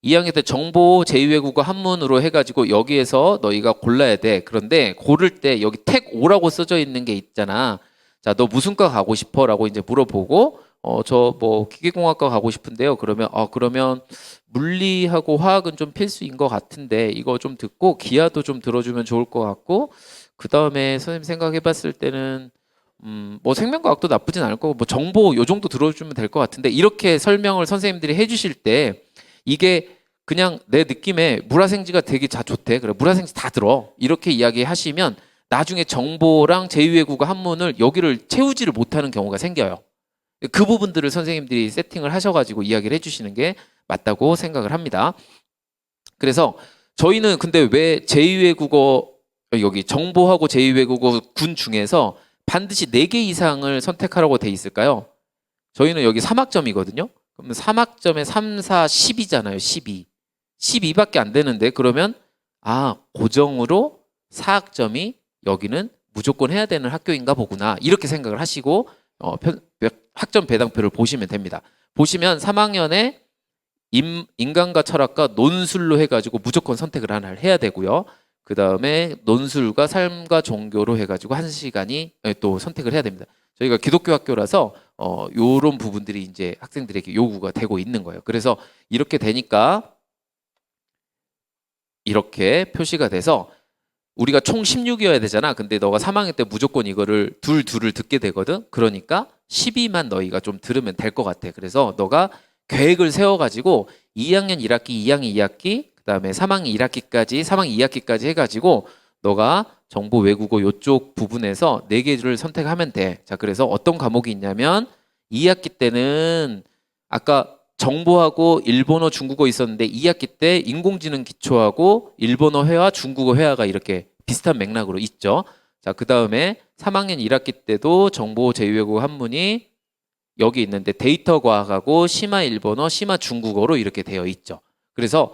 S1: 2학년 때 정보, 제2외국어, 한문으로 해가지고 여기에서 너희가 골라야 돼. 그런데 고를 때 여기 택 5라고 써져 있는 게 있잖아. 자, 너 무슨 과 가고 싶어? 라고 이제 물어보고 저 뭐 기계공학과 가고 싶은데요. 그러면 그러면 물리하고 화학은 좀 필수인 것 같은데 이거 좀 듣고 기하도 좀 들어주면 좋을 것 같고 그 다음에 선생님 생각해 봤을 때는 뭐 생명과학도 나쁘진 않을 거고 뭐 정보 요 정도 들어주면 될 것 같은데 이렇게 설명을 선생님들이 해주실 때 이게 그냥 내 느낌에 물화생지가 되게 좋대. 그래 물화생지 다 들어. 이렇게 이야기하시면 나중에 정보랑 제2외국어 한문을 여기를 채우지를 못하는 경우가 생겨요. 그 부분들을 선생님들이 세팅을 하셔가지고 이야기를 해주시는 게 맞다고 생각을 합니다. 그래서 저희는 근데 왜 제2외국어 여기 정보하고 제2외국어 군 중에서 반드시 4개 이상을 선택하라고 돼 있을까요? 저희는 여기 3학점이거든요. 그러면 3학점에 3, 4, 10이잖아요. 12. 12밖에 안 되는데 그러면 고정으로 4학점이 여기는 무조건 해야 되는 학교인가 보구나. 이렇게 생각을 하시고 학점 배당표를 보시면 됩니다. 보시면 3학년에 인간과 철학과 논술로 해가지고 무조건 선택을 하나를 해야 되고요. 그 다음에 논술과 삶과 종교로 해가지고 1시간이 또 선택을 해야 됩니다. 저희가 기독교 학교라서 요런 부분들이 이제 학생들에게 요구가 되고 있는 거예요. 그래서 이렇게 되니까 이렇게 표시가 돼서 우리가 총 16이어야 되잖아. 근데 너가 3학년 때 무조건 이거를 둘을 듣게 되거든. 그러니까 12만 너희가 좀 들으면 될 것 같아. 그래서 너가 계획을 세워가지고 2학년 1학기, 2학년 2학기, 그 다음에 3학년 1학기까지, 3학년 2학기까지 해가지고 너가 정보, 외국어 이쪽 부분에서 4개를 선택하면 돼. 자, 그래서 어떤 과목이 있냐면 2학기 때는 아까 정보하고 일본어, 중국어 있었는데 2학기 때 인공지능 기초하고 일본어 회화, 중국어 회화가 이렇게 비슷한 맥락으로 있죠. 자, 그 다음에 3학년 1학기 때도 정보, 제2외국어 한문이 여기 있는데 데이터 과학하고 심화 일본어, 심화 중국어로 이렇게 되어 있죠. 그래서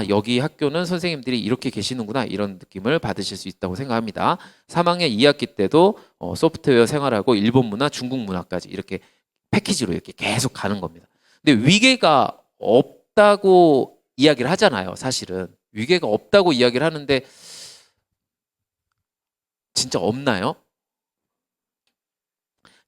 S1: 여기 학교는 선생님들이 이렇게 계시는구나 이런 느낌을 받으실 수 있다고 생각합니다. 3학년 2학기 때도 소프트웨어 생활하고 일본 문화, 중국 문화까지 이렇게 패키지로 이렇게 계속 가는 겁니다. 근데 위계가 없다고 이야기를 하잖아요. 사실은 위계가 없다고 이야기를 하는데 진짜 없나요?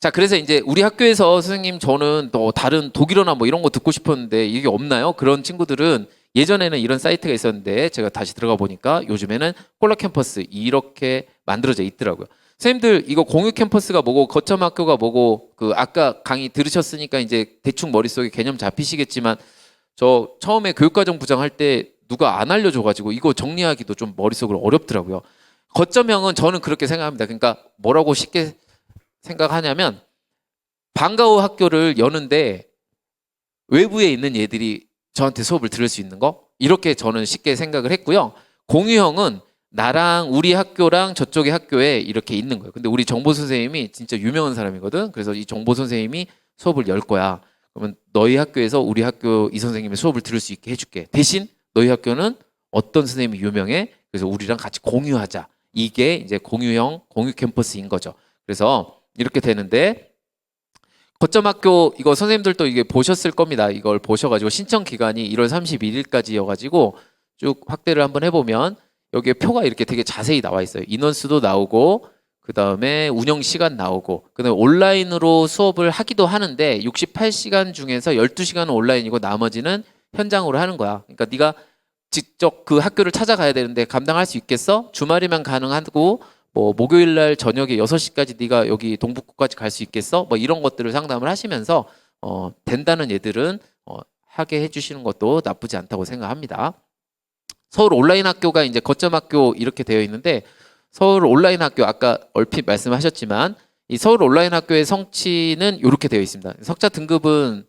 S1: 자, 그래서 이제 우리 학교에서 선생님 저는 또 다른 독일어나 뭐 이런 거 듣고 싶었는데 이게 없나요? 그런 친구들은 예전에는 이런 사이트가 있었는데 제가 다시 들어가 보니까 요즘에는 콜라 캠퍼스 이렇게 만들어져 있더라고요. 선생님들 이거 공유 캠퍼스가 뭐고 거점 학교가 뭐고 그 아까 강의 들으셨으니까 이제 대충 머릿속에 개념 잡히시겠지만 저 처음에 교육과정 부장 할 때 누가 안 알려줘가지고 이거 정리하기도 좀 머릿속으로 어렵더라고요. 거점형은 저는 그렇게 생각합니다. 그러니까 뭐라고 쉽게 생각하냐면 방과후 학교를 여는데 외부에 있는 얘들이 저한테 수업을 들을 수 있는 거 이렇게 저는 쉽게 생각을 했고요. 공유형은 나랑 우리 학교랑 저쪽의 학교에 이렇게 있는 거예요. 근데 우리 정보 선생님이 진짜 유명한 사람이거든. 그래서 이 정보 선생님이 수업을 열 거야. 그러면 너희 학교에서 우리 학교 이 선생님의 수업을 들을 수 있게 해줄게. 대신 너희 학교는 어떤 선생님이 유명해? 그래서 우리랑 같이 공유하자. 이게 이제 공유형, 공유 캠퍼스인 거죠. 그래서 이렇게 되는데 거점 학교 이거 선생님들도 이게 보셨을 겁니다. 이걸 보셔가지고 신청 기간이 1월 31일까지여가지고 쭉 확대를 한번 해보면 여기에 표가 이렇게 되게 자세히 나와 있어요. 인원수도 나오고 그 다음에 운영 시간 나오고 그다음에 온라인으로 수업을 하기도 하는데 68시간 중에서 12시간은 온라인이고 나머지는 현장으로 하는 거야. 그러니까 네가 직접 그 학교를 찾아가야 되는데 감당할 수 있겠어? 주말이면 가능하고 뭐 목요일 날 저녁에 6시까지 네가 여기 동북구까지 갈 수 있겠어? 뭐 이런 것들을 상담을 하시면서 된다는 애들은 하게 해주시는 것도 나쁘지 않다고 생각합니다. 서울 온라인 학교가 이제 거점 학교 이렇게 되어 있는데 서울 온라인 학교 아까 얼핏 말씀하셨지만 이 서울 온라인 학교의 성취는 이렇게 되어 있습니다. 석자 등급은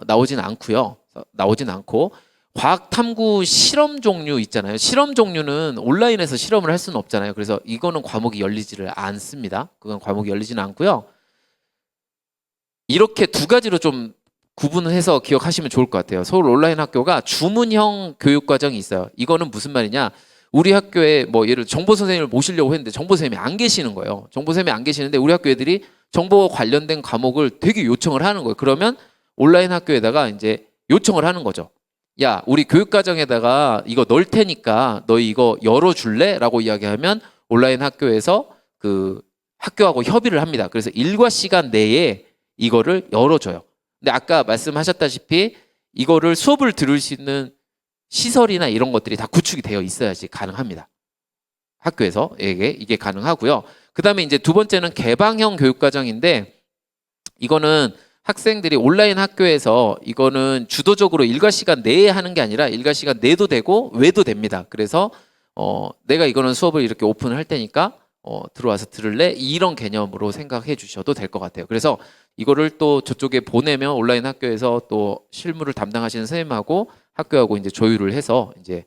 S1: 나오진 않고요. 나오진 않고 과학 탐구 실험 종류 있잖아요. 실험 종류는 온라인에서 실험을 할 수는 없잖아요. 그래서 이거는 과목이 열리지를 않습니다. 그건 과목이 열리지는 않고요. 이렇게 두 가지로 좀 구분을 해서 기억하시면 좋을 것 같아요. 서울 온라인 학교가 주문형 교육 과정이 있어요. 이거는 무슨 말이냐? 우리 학교에 뭐 예를 들어 정보 선생님을 모시려고 했는데 정보 선생님이 안 계시는 거예요. 정보 선생님이 안 계시는데 우리 학교 애들이 정보 관련된 과목을 되게 요청을 하는 거예요. 그러면 온라인 학교에다가 이제 요청을 하는 거죠. 야, 우리 교육 과정에다가 이거 넣을 테니까 너희 이거 열어줄래? 라고 이야기하면 온라인 학교에서 그 학교하고 협의를 합니다. 그래서 일과 시간 내에 이거를 열어줘요. 근데 아까 말씀하셨다시피 이거를 수업을 들을 수 있는 시설이나 이런 것들이 다 구축이 되어 있어야지 가능합니다. 학교에서 이게 가능하고요. 그 다음에 이제 두 번째는 개방형 교육과정인데 이거는 학생들이 온라인 학교에서 이거는 주도적으로 일과 시간 내에 하는 게 아니라 일과 시간 내도 되고 외도 됩니다. 그래서 내가 이거는 수업을 이렇게 오픈을 할 테니까 들어와서 들을래? 이런 개념으로 생각해 주셔도 될 것 같아요. 그래서 이거를 또 저쪽에 보내면 온라인 학교에서 또 실무를 담당하시는 선생님하고 학교하고 이제 조율을 해서 이제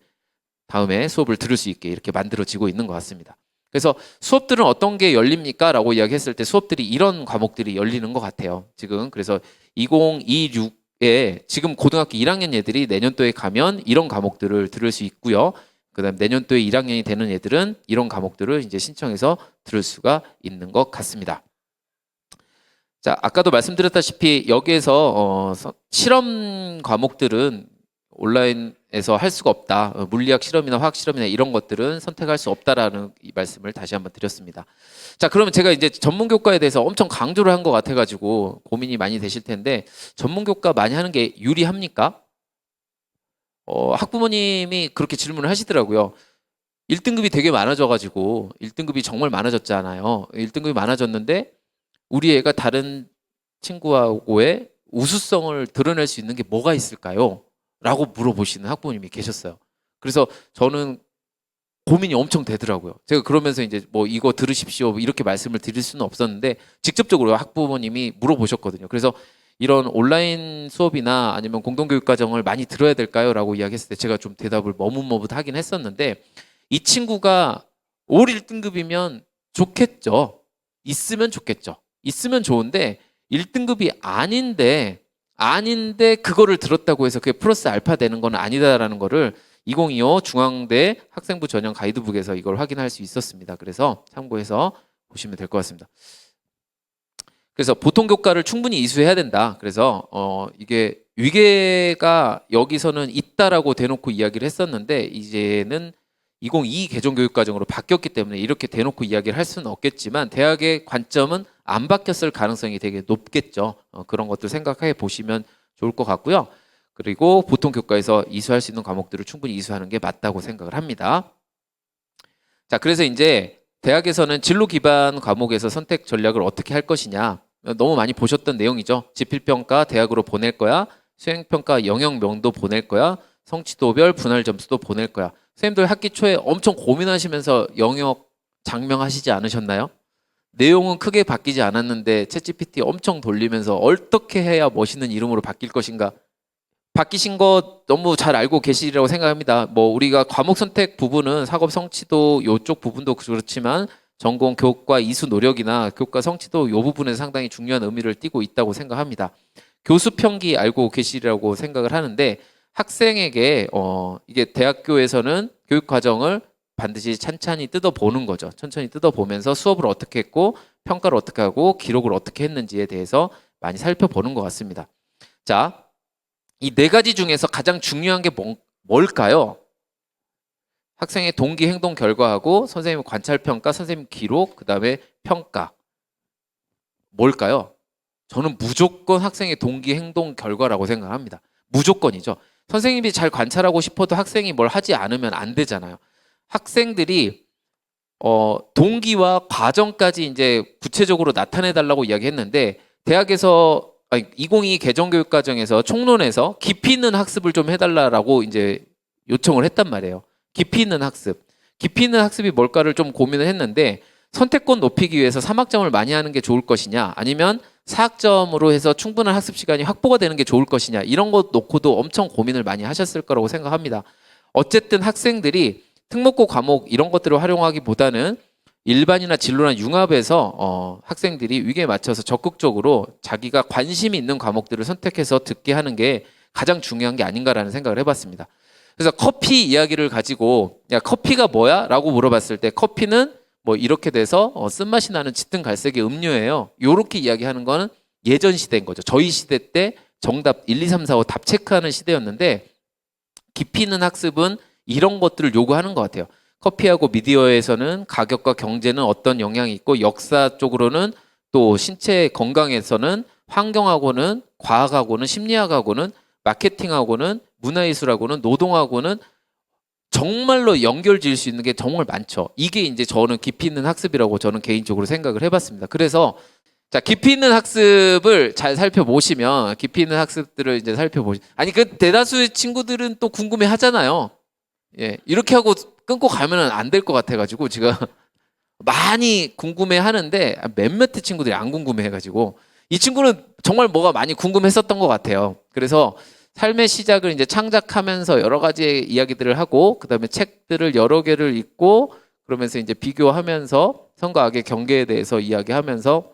S1: 다음에 수업을 들을 수 있게 이렇게 만들어지고 있는 것 같습니다. 그래서 수업들은 어떤 게 열립니까? 라고 이야기했을 때 수업들이 이런 과목들이 열리는 것 같아요. 지금 그래서 2026에 지금 고등학교 1학년 애들이 내년도에 가면 이런 과목들을 들을 수 있고요. 그다음 내년도에 1학년이 되는 애들은 이런 과목들을 이제 신청해서 들을 수가 있는 것 같습니다. 자, 아까도 말씀드렸다시피 여기에서 실험 과목들은 온라인에서 할 수가 없다. 물리학 실험이나 화학 실험이나 이런 것들은 선택할 수 없다라는 이 말씀을 다시 한번 드렸습니다. 자, 그러면 제가 이제 전문교과에 대해서 엄청 강조를 한 것 같아가지고 고민이 많이 되실 텐데 전문교과 많이 하는 게 유리합니까? 학부모님이 그렇게 질문을 하시더라고요. 1등급이 되게 많아져가지고 1등급이 정말 많아졌잖아요. 1등급이 많아졌는데 우리 애가 다른 친구하고의 우수성을 드러낼 수 있는 게 뭐가 있을까요? 라고 물어보시는 학부모님이 계셨어요. 그래서 저는 고민이 엄청 되더라고요. 제가 그러면서 이제 뭐 이거 들으십시오 이렇게 말씀을 드릴 수는 없었는데 직접적으로 학부모님이 물어보셨거든요. 그래서 이런 온라인 수업이나 아니면 공동교육 과정을 많이 들어야 될까요? 라고 이야기했을 때 제가 좀 대답을 머뭇머뭇하긴 했었는데 이 친구가 올 1등급이면 좋겠죠. 있으면 좋겠죠. 있으면 좋은데 1등급이 아닌데 그거를 들었다고 해서 그게 플러스 알파 되는 건 아니다라는 거를 2025 중앙대 학생부 전형 가이드북에서 이걸 확인할 수 있었습니다. 그래서 참고해서 보시면 될 것 같습니다. 그래서 보통 교과를 충분히 이수해야 된다. 그래서 이게 위계가 여기서는 있다라고 대놓고 이야기를 했었는데 이제는 2022 개정교육과정으로 바뀌었기 때문에 이렇게 대놓고 이야기를 할 수는 없겠지만 대학의 관점은 안 바뀌었을 가능성이 되게 높겠죠. 그런 것들 생각해 보시면 좋을 것 같고요. 그리고 보통 교과에서 이수할 수 있는 과목들을 충분히 이수하는 게 맞다고 생각을 합니다. 자, 그래서 이제 대학에서는 진로 기반 과목에서 선택 전략을 어떻게 할 것이냐. 너무 많이 보셨던 내용이죠. 지필평가 대학으로 보낼 거야. 수행평가 영역명도 보낼 거야. 성취도별 분할 점수도 보낼 거야. 선생님들 학기 초에 엄청 고민하시면서 영역 장명하시지 않으셨나요? 내용은 크게 바뀌지 않았는데 챗GPT 엄청 돌리면서 어떻게 해야 멋있는 이름으로 바뀔 것인가 바뀌신 거 너무 잘 알고 계시리라고 생각합니다. 뭐 우리가 과목 선택 부분은 사법 성취도 요쪽 부분도 그렇지만 전공 교과 이수 노력이나 교과 성취도 요 부분에서 상당히 중요한 의미를 띠고 있다고 생각합니다. 교수 평기 알고 계시리라고 생각을 하는데 학생에게 이게 대학교에서는 교육 과정을 반드시 찬찬히 뜯어보는 거죠. 천천히 뜯어보면서 수업을 어떻게 했고 평가를 어떻게 하고 기록을 어떻게 했는지에 대해서 많이 살펴보는 것 같습니다. 자, 이 네 가지 중에서 가장 중요한 게 뭘까요? 학생의 동기 행동 결과하고 선생님 관찰 평가, 선생님 기록, 그 다음에 평가. 뭘까요? 저는 무조건 학생의 동기 행동 결과라고 생각합니다. 무조건이죠. 선생님이 잘 관찰하고 싶어도 학생이 뭘 하지 않으면 안 되잖아요. 학생들이 동기와 과정까지 이제 구체적으로 나타내 달라고 이야기했는데 대학에서 2022 개정교육과정에서 총론에서 깊이 있는 학습을 좀 해달라고 이제 요청을 했단 말이에요. 깊이 있는 학습. 깊이 있는 학습이 뭘까를 좀 고민을 했는데 선택권 높이기 위해서 3학점을 많이 하는 게 좋을 것이냐 아니면 4학점으로 해서 충분한 학습 시간이 확보가 되는 게 좋을 것이냐 이런 것 놓고도 엄청 고민을 많이 하셨을 거라고 생각합니다. 어쨌든 학생들이 특목고 과목 이런 것들을 활용하기보다는 일반이나 진로나 융합해서 학생들이 위기에 맞춰서 적극적으로 자기가 관심이 있는 과목들을 선택해서 듣게 하는 게 가장 중요한 게 아닌가라는 생각을 해봤습니다. 그래서 커피 이야기를 가지고 야 커피가 뭐야? 라고 물어봤을 때 커피는 뭐 이렇게 돼서 쓴맛이 나는 짙은 갈색의 음료예요. 요렇게 이야기하는 거는 예전 시대인 거죠. 저희 시대 때 정답 1, 2, 3, 4, 5 답 체크하는 시대였는데 깊이 있는 학습은 이런 것들을 요구하는 것 같아요. 커피하고 미디어에서는 가격과 경제는 어떤 영향이 있고 역사 쪽으로는 또 신체 건강에서는 환경하고는 과학하고는 심리학하고는 마케팅하고는 문화예술하고는 노동하고는 정말로 연결 지을 수 있는 게 정말 많죠. 이게 이제 저는 깊이 있는 학습이라고 저는 개인적으로 생각을 해봤습니다. 그래서 자 깊이 있는 학습을 잘 살펴보시면 깊이 있는 학습들을 이제 아니 그 대다수의 친구들은 또 궁금해 하잖아요. 예, 이렇게 하고 끊고 가면은 안 될 것 같아가지고 제가 많이 궁금해 하는데 몇몇의 친구들이 안 궁금해 해가지고 이 친구는 정말 뭐가 많이 궁금했었던 것 같아요. 그래서 삶의 시작을 이제 창작하면서 여러 가지 이야기들을 하고 그다음에 책들을 여러 개를 읽고 그러면서 이제 비교하면서 선과 악의 경계에 대해서 이야기하면서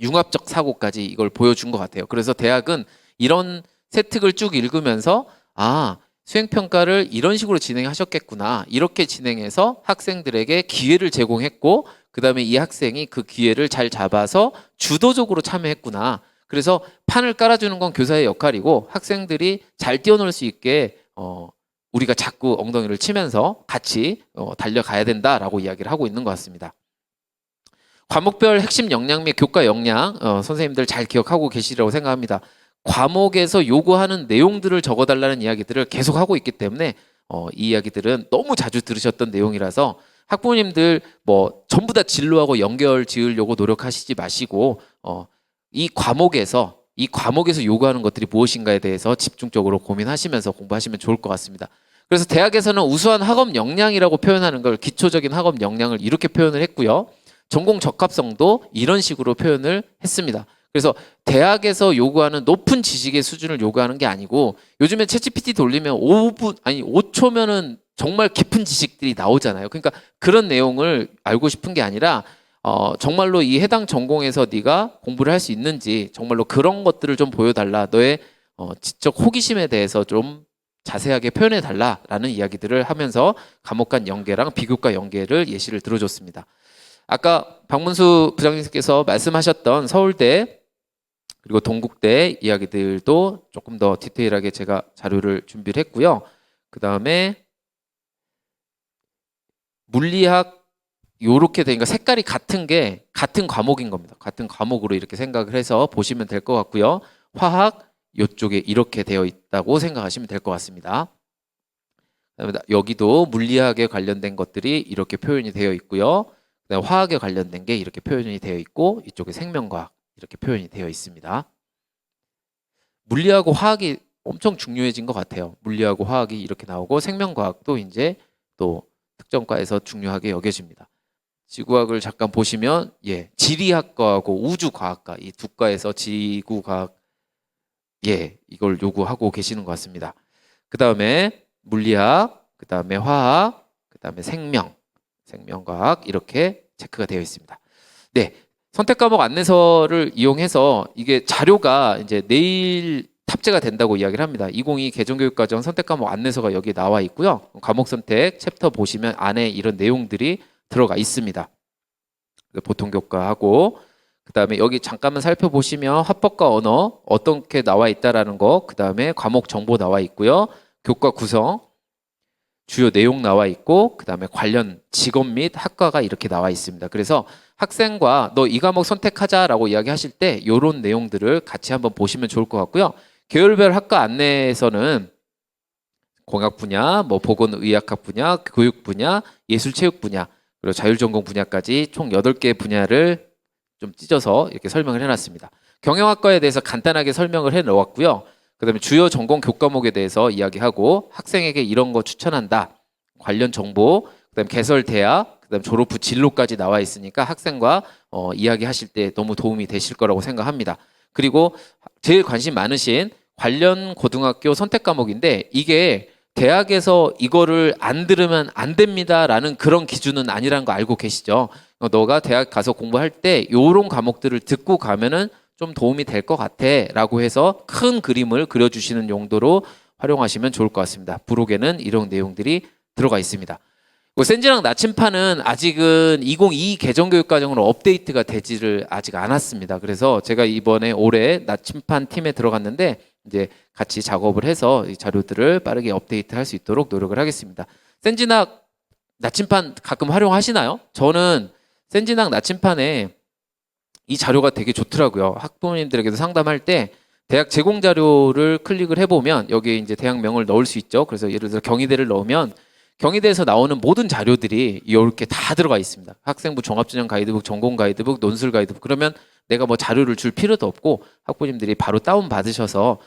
S1: 융합적 사고까지 이걸 보여준 것 같아요. 그래서 대학은 이런 세특을 쭉 읽으면서 수행평가를 이런 식으로 진행하셨겠구나. 이렇게 진행해서 학생들에게 기회를 제공했고 그 다음에 이 학생이 그 기회를 잘 잡아서 주도적으로 참여했구나. 그래서 판을 깔아주는 건 교사의 역할이고 학생들이 잘 뛰어놀 수 있게 우리가 자꾸 엉덩이를 치면서 같이 달려가야 된다라고 이야기를 하고 있는 것 같습니다. 과목별 핵심 역량 및 교과 역량 선생님들 잘 기억하고 계시리라고 생각합니다. 과목에서 요구하는 내용들을 적어달라는 이야기들을 계속 하고 있기 때문에 이 이야기들은 너무 자주 들으셨던 내용이라서 학부모님들 뭐 전부 다 진로하고 연결 지으려고 노력하시지 마시고 이 과목에서 요구하는 것들이 무엇인가에 대해서 집중적으로 고민하시면서 공부하시면 좋을 것 같습니다. 그래서 대학에서는 우수한 학업 역량이라고 표현하는 걸 기초적인 학업 역량을 이렇게 표현을 했고요. 전공 적합성도 이런 식으로 표현을 했습니다. 그래서 대학에서 요구하는 높은 지식의 수준을 요구하는 게 아니고 요즘에 챗GPT 돌리면 5초면은 정말 깊은 지식들이 나오잖아요. 그러니까 그런 내용을 알고 싶은 게 아니라 정말로 이 해당 전공에서 네가 공부를 할 수 있는지 정말로 그런 것들을 좀 보여달라. 너의 지적 호기심에 대해서 좀 자세하게 표현해 달라라는 이야기들을 하면서 과목 간 연계랑 비교과 연계를 예시를 들어줬습니다. 아까 박문수 부장님께서 말씀하셨던 서울대 그리고 동국대 이야기들도 조금 더 디테일하게 제가 자료를 준비를 했고요. 그 다음에 물리학 요렇게 되니까 색깔이 같은 게 같은 과목인 겁니다. 같은 과목으로 이렇게 생각을 해서 보시면 될 것 같고요. 화학 요쪽에 이렇게 되어 있다고 생각하시면 될 것 같습니다. 여기도 물리학에 관련된 것들이 이렇게 표현이 되어 있고요. 화학에 관련된 게 이렇게 표현이 되어 있고 이쪽에 생명과학 이렇게 표현이 되어 있습니다. 물리하고 화학이 엄청 중요해진 것 같아요. 물리하고 화학이 이렇게 나오고 생명과학도 이제 또 특정과에서 중요하게 여겨집니다. 지구학을 잠깐 보시면 지리학과하고 우주과학과 이 두 과에서 지구과학 예, 이걸 요구하고 계시는 것 같습니다. 그 다음에 물리학, 그 다음에 화학, 그 다음에 생명과학 이렇게 체크가 되어 있습니다. 네, 선택 과목 안내서를 이용해서 이게 자료가 이제 내일 탑재가 된다고 이야기를 합니다. 2022 개정교육과정 선택 과목 안내서가 여기 나와 있고요. 과목 선택 챕터 보시면 안에 이런 내용들이 들어가 있습니다. 보통 교과하고 그 다음에 여기 잠깐만 살펴보시면 화법과 언어 어떻게 나와 있다라는 거, 그 다음에 과목 정보 나와 있고요. 교과 구성, 주요 내용 나와 있고, 그 다음에 관련 직업 및 학과가 이렇게 나와 있습니다. 그래서 학생과 너 이 과목 선택하자라고 이야기하실 때 이런 내용들을 같이 한번 보시면 좋을 것 같고요. 계열별 학과 안내에서는 공학 분야, 뭐 보건의학학 분야, 교육 분야, 예술체육 분야, 그리고 자율전공 분야까지 총 8개 분야를 좀 찢어서 이렇게 설명을 해놨습니다. 경영학과에 대해서 간단하게 설명을 해놓았고요. 그 다음에 주요 전공 교과목에 대해서 이야기하고 학생에게 이런 거 추천한다. 관련 정보, 그 다음에 개설 대학, 그 다음에 졸업 후 진로까지 나와 있으니까 학생과 이야기하실 때 너무 도움이 되실 거라고 생각합니다. 그리고 제일 관심 많으신 관련 고등학교 선택 과목인데 이게 대학에서 이거를 안 들으면 안 됩니다라는 그런 기준은 아니라는 거 알고 계시죠? 너가 대학 가서 공부할 때 이런 과목들을 듣고 가면은 좀 도움이 될 것 같아라고 해서 큰 그림을 그려주시는 용도로 활용하시면 좋을 것 같습니다. 부록에는 이런 내용들이 들어가 있습니다. 센지랑 나침판은 아직은 2022 개정교육과정으로 업데이트가 되지를 아직 않았습니다. 그래서 제가 이번에 올해 나침판 팀에 들어갔는데 이제 같이 작업을 해서 이 자료들을 빠르게 업데이트할 수 있도록 노력을 하겠습니다. 센지낙 나침판 가끔 활용하시나요? 저는 센지낙 나침판에 이 자료가 되게 좋더라고요. 학부모님들에게도 상담할 때 대학 제공 자료를 클릭을 해보면 여기에 이제 대학명을 넣을 수 있죠. 그래서 예를 들어 경희대를 넣으면 경희대에서 나오는 모든 자료들이 이렇게 다 들어가 있습니다. 학생부 종합전형 가이드북, 전공 가이드북, 논술 가이드북. 그러면 내가 뭐 자료를 줄 필요도 없고 학부모님들이 바로 다운 받으셔서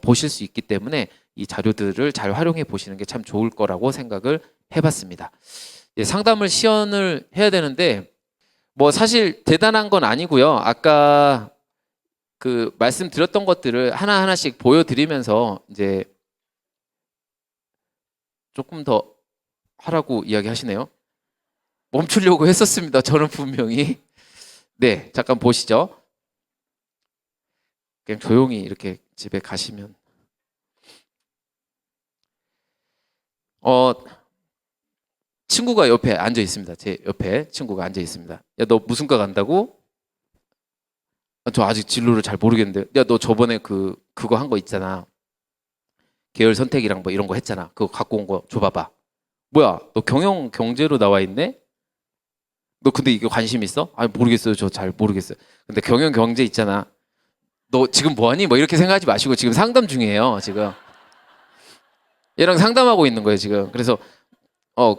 S1: 보실 수 있기 때문에 이 자료들을 잘 활용해 보시는 게 참 좋을 거라고 생각을 해봤습니다. 예, 상담을 시연을 해야 되는데 뭐 사실 대단한 건 아니고요. 아까 그 말씀드렸던 것들을 하나하나씩 보여드리면서 이제 조금 더 하라고 이야기하시네요. 멈추려고 했었습니다. 저는 분명히. 네, 잠깐 보시죠. 그냥 조용히 이렇게 집에 가시면. 친구가 옆에 앉아 있습니다. 제 옆에 친구가 앉아 있습니다. 야, 너 무슨 과 간다고? 저 아직 진로를 잘 모르겠는데. 야, 너 저번에 그거 한 거 있잖아. 계열 선택이랑 뭐 이런 거 했잖아. 그거 갖고 온 거 줘봐봐. 뭐야, 너 경영 경제로 나와 있네? 너 근데 이거 관심 있어? 아니 모르겠어요. 저 잘 모르겠어요. 근데 경영 경제 있잖아. 너 지금 뭐하니? 뭐 이렇게 생각하지 마시고 지금 상담 중이에요. 지금 얘랑 상담하고 있는 거예요. 지금. 그래서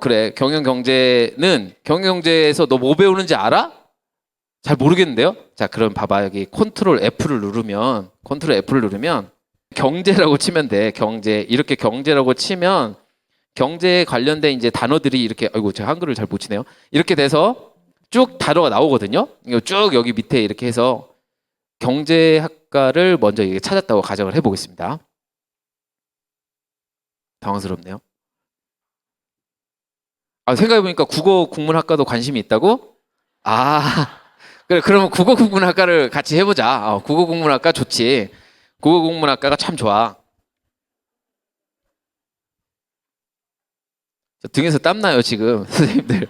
S1: 그래. 경영 경제는 경영 경제에서 너 뭐 배우는지 알아? 잘 모르겠는데요. 자, 그럼 봐봐. 여기 컨트롤 F를 누르면 경제라고 치면 돼. 경제. 이렇게 경제라고 치면 경제에 관련된 이제 단어들이 이렇게 아이고 제가 한글을 잘 못 치네요. 이렇게 돼서 쭉 단어가 나오거든요. 이거 쭉 여기 밑에 이렇게 해서 경제학과를 먼저 이게 찾았다고 가정을 해보겠습니다. 당황스럽네요. 생각해보니까 국어 국문학과도 관심이 있다고? 그래, 그러면 국어 국문학과를 같이 해보자. 국어 국문학과 좋지. 국어 국문학과가 참 좋아. 등에서 땀나요, 지금, 선생님들.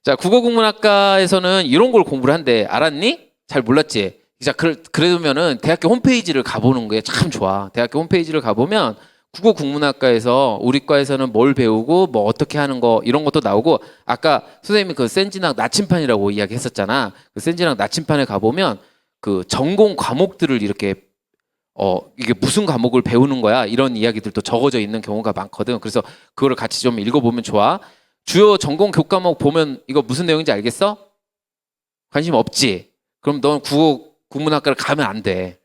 S1: 자, 국어국문학과에서는 이런 걸 공부를 한대. 알았니? 잘 몰랐지? 자, 그러면은 대학교 홈페이지를 가보는 게 참 좋아. 대학교 홈페이지를 가보면 국어국문학과에서 우리 과에서는 뭘 배우고 뭐 어떻게 하는 거 이런 것도 나오고 아까 선생님이 그 센지낙 나침판이라고 이야기했었잖아. 그 센지낙 나침판에 가보면 그 전공 과목들을 이렇게 이게 무슨 과목을 배우는 거야 이런 이야기들도 적어져 있는 경우가 많거든. 그래서 그거를 같이 좀 읽어보면 좋아. 주요 전공 교과목 보면 이거 무슨 내용인지 알겠어? 관심 없지? 그럼 넌 국어 국문학과를 가면 안 돼.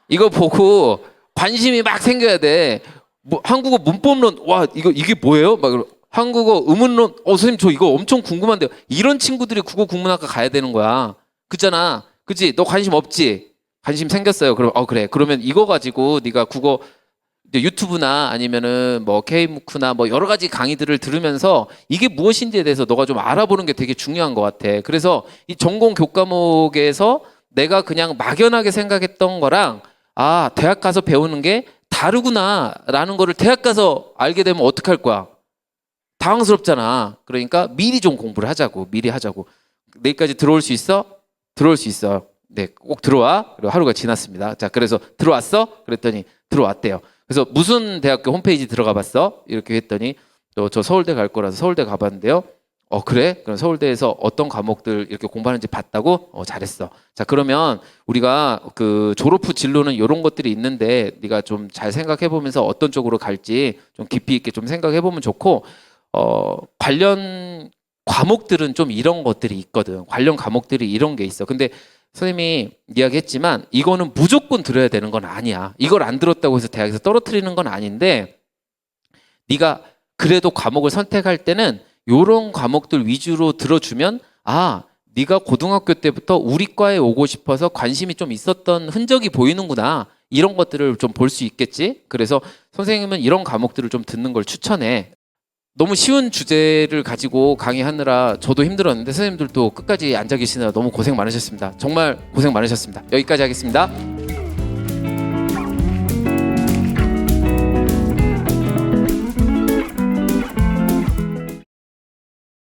S1: 이거 보고 관심이 막 생겨야 돼. 뭐 한국어 문법론 와 이게 뭐예요? 막 한국어 의문론 선생님 저 이거 엄청 궁금한데요. 이런 친구들이 국어 국문학과 가야 되는 거야. 그잖아. 그치? 너 관심 없지? 관심 생겼어요. 그럼 그래. 그러면 이거 가지고 네가 국어 이제 유튜브나 아니면은 뭐 K무크나 뭐 여러 가지 강의들을 들으면서 이게 무엇인지에 대해서 너가 좀 알아보는 게 되게 중요한 것 같아. 그래서 이 전공 교과목에서 내가 그냥 막연하게 생각했던 거랑 아, 대학 가서 배우는 게 다르구나라는 거를 대학 가서 알게 되면 어떡할 거야? 당황스럽잖아. 그러니까 미리 좀 공부를 하자고. 미리 하자고. 내일까지 들어올 수 있어? 들어올 수 있어요. 네, 꼭 들어와. 그리고 하루가 지났습니다. 자, 그래서 들어왔어? 그랬더니 들어왔대요. 그래서 무슨 대학교 홈페이지 들어가 봤어? 이렇게 했더니 저 서울대 갈 거라서 서울대 가봤는데요. 그래? 그럼 서울대에서 어떤 과목들 이렇게 공부하는지 봤다고? 잘했어. 자, 그러면 우리가 그 졸업 후 진로는 이런 것들이 있는데 네가 좀 잘 생각해 보면서 어떤 쪽으로 갈지 좀 깊이 있게 좀 생각해 보면 좋고 관련 과목들은 좀 이런 것들이 있거든. 관련 과목들이 이런 게 있어. 근데 선생님이 이야기했지만 이거는 무조건 들어야 되는 건 아니야. 이걸 안 들었다고 해서 대학에서 떨어뜨리는 건 아닌데 네가 그래도 과목을 선택할 때는 이런 과목들 위주로 들어주면 아, 네가 고등학교 때부터 우리 과에 오고 싶어서 관심이 좀 있었던 흔적이 보이는구나. 이런 것들을 좀 볼 수 있겠지. 그래서 선생님은 이런 과목들을 좀 듣는 걸 추천해. 너무 쉬운 주제를 가지고 강의하느라 저도 힘들었는데 선생님들도 끝까지 앉아 계시느라 너무 고생 많으셨습니다. 정말 고생 많으셨습니다. 여기까지 하겠습니다.